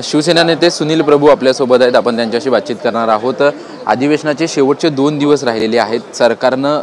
शिवसेना नेते सुनील प्रभू आपल्यासोबत आहेत. आपण त्यांच्याशी बातचीत करणार आहोत. अधिवेशनाचे शेवटचे 2 दिवस राहिलेले आहेत. सरकारनं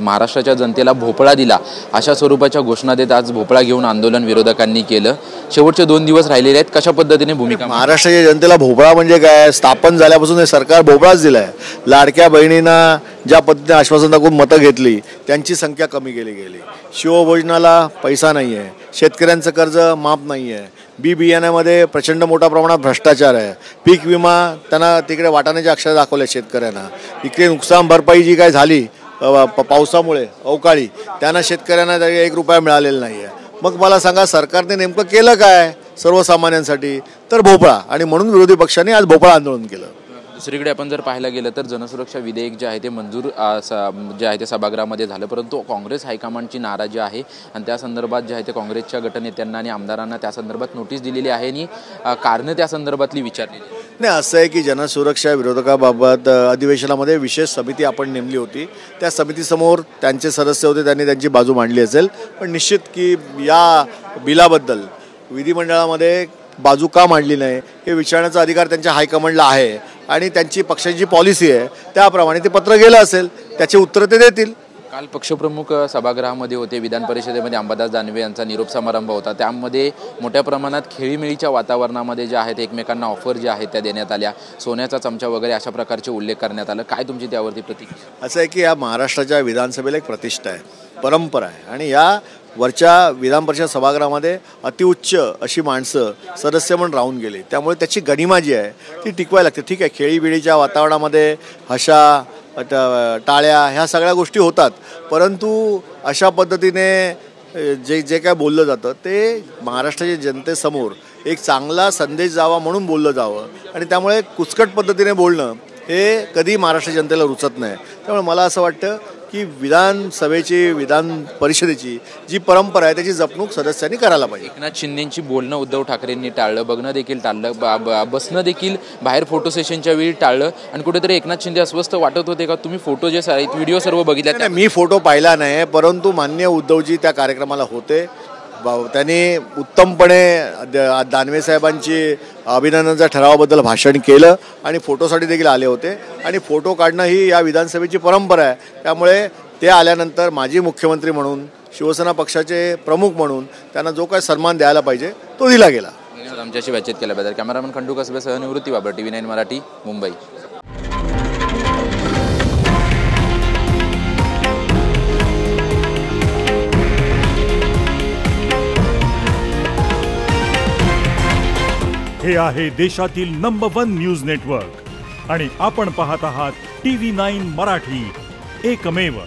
महाराष्ट्राच्या जनतेला भोपळा दिला अशा स्वरूपाच्या घोषणा देत आज भोपळा घेऊन आंदोलन विरोधकांनी केलं. शेवटचे 2 दिवस राहिलेले आहेत. कशा पद्धतीने भूमिका? महाराष्ट्राच्या जनतेला भोपळा म्हणजे काय? स्थापन झाल्यापासून हे सरकार भोपळाच दिलाय. लाडक्या बहिणींना ज्या पद्धतीने आश्वासन दाखवून मतं घेतली त्यांची संख्या कमी केली गेली. शिवभोजनाला पैसा नाही आहे. शेतकऱ्यांचं कर्ज माफ नाही आहे. बी बियाण्यामध्ये प्रचंड मोठ्या प्रमाणात भ्रष्टाचार आहे. पीक विमा त्यांना तिकडे वाटाण्याच्या अक्षर दाखवल्या शेतकऱ्यांना. इकडे नुकसान भरपाई जी काय झाली पावसामुळे अवकाळी त्यांना शेतकऱ्यांना एक रुपया मिळालेला नाही आहे. मग मला सांगा सरकारने नेमकं केलं काय सर्वसामान्यांसाठी? तर भोपळा. आणि म्हणून विरोधी पक्षांनी आज भोपळा आंदोलन केलं. दुसरीकडे आपण जर पाहायला गेलं तर जनसुरक्षा विधेयक जे आहे ते मंजूर जे आहे ते सभागृहामध्ये झालं, परंतु काँग्रेस हायकमांडची नाराजी आहे आणि त्या संदर्भात जे आहे ते काँग्रेसच्या गटनेत्यांना आणि आमदारांना त्या संदर्भात नोटीस दिलेली आहे आणि कारणं त्या संदर्भातली विचारलेली नाही. असं आहे की जनसुरक्षा विरोधकाबाबत अधिवेशनामध्ये विशेष समिती आपण नेमली होती. त्या समितीसमोर त्यांचे सदस्य होते, त्यांनी त्यांची बाजू मांडली असेल. पण निश्चित की या बिलाबद्दल विधिमंडळामध्ये बाजू का मांडली नाही हे विचारण्याचा अधिकार त्यांच्या हायकमांडला आहे आणि त्यांची पक्षाची पॉलिसी आहे त्याप्रमाणे ते पत्र गेलं असेल, त्याचे उत्तर ते देतील. काल पक्षप्रमुख सभागृहामध्ये होते. विधान परिषदेमध्ये अंबादास दानवे यांचा निरोप समारंभ होता. त्यामध्ये मोठ्या प्रमाणात खेळीमेळीच्या वातावरणामध्ये जे आहेत एकमेकांना ऑफर ज्या आहेत त्या देण्यात आल्या. सोन्याचा चमचा वगैरे अशा प्रकारचे उल्लेख करण्यात आला. काय तुमची त्यावरती प्रतिक्रिया? असं आहे की या महाराष्ट्राच्या विधानसभेला एक प्रतिष्ठा आहे, परंपरा आहे आणि या वरच्या विधान परिषद सभागृहामध्ये अतिउच्च अशी माणसं सदस्य म्हणून राहून गेली. त्यामुळे त्याची गरिमा जी आहे ती टिकवायला लागते. ठीक आहे, खेळीबिळीच्या वातावरणामध्ये हशा टाळ्या ह्या सगळ्या गोष्टी होतात, परंतु अशा पद्धतीने जे काय बोललं जातं ते महाराष्ट्राच्या जनतेसमोर एक चांगला संदेश जावा म्हणून बोललं जावं आणि त्यामुळे कुचकट पद्धतीने बोलणं हे कधी महाराष्ट्र जनतेला रुचत नाही. त्यामुळे मला असं वाटतं की विधानसभेची विधान परिषदेची जी परंपरा आहे त्याची जपणूक सदस्यांनी करायला पाहिजे. एकनाथ शिंदेंची बोलणं उद्धव ठाकरेंनी टाळलं, बघणं देखील टाळलं, बसणं देखील बाहेर फोटो सेशनच्या वेळी टाळलं आणि कुठेतरी एकनाथ शिंदे अस्वस्थ वाटत होते का? तुम्ही फोटो जे आहेत व्हिडिओ सर्व बघितले? मी फोटो पाहिला नाही, परंतु माननीय उद्धवजी त्या कार्यक्रमाला होते. त्यांनी उत्तमपणे दानवे साहेबांची अभिनंदनाच्या ठरावाबद्दल भाषण केलं आणि फोटोसाठी देखील आले होते आणि फोटो काढणं ही या विधानसभेची परंपरा आहे. त्यामुळे ते आल्यानंतर माजी मुख्यमंत्री म्हणून शिवसेना पक्षाचे प्रमुख म्हणून त्यांना जो काय सन्मान द्यायला पाहिजे तो दिला गेला. आमच्याशी बातचीत केल्याबद्दल कॅमेरामन खंडू कसबेसह निवृत्ती बाबर, TV9 मराठी, मुंबई. हे आहे देशातील नंबर 1 न्यूज नेटवर्क आणि आपण पाहत आहात TV9 मराठी, एकमेव.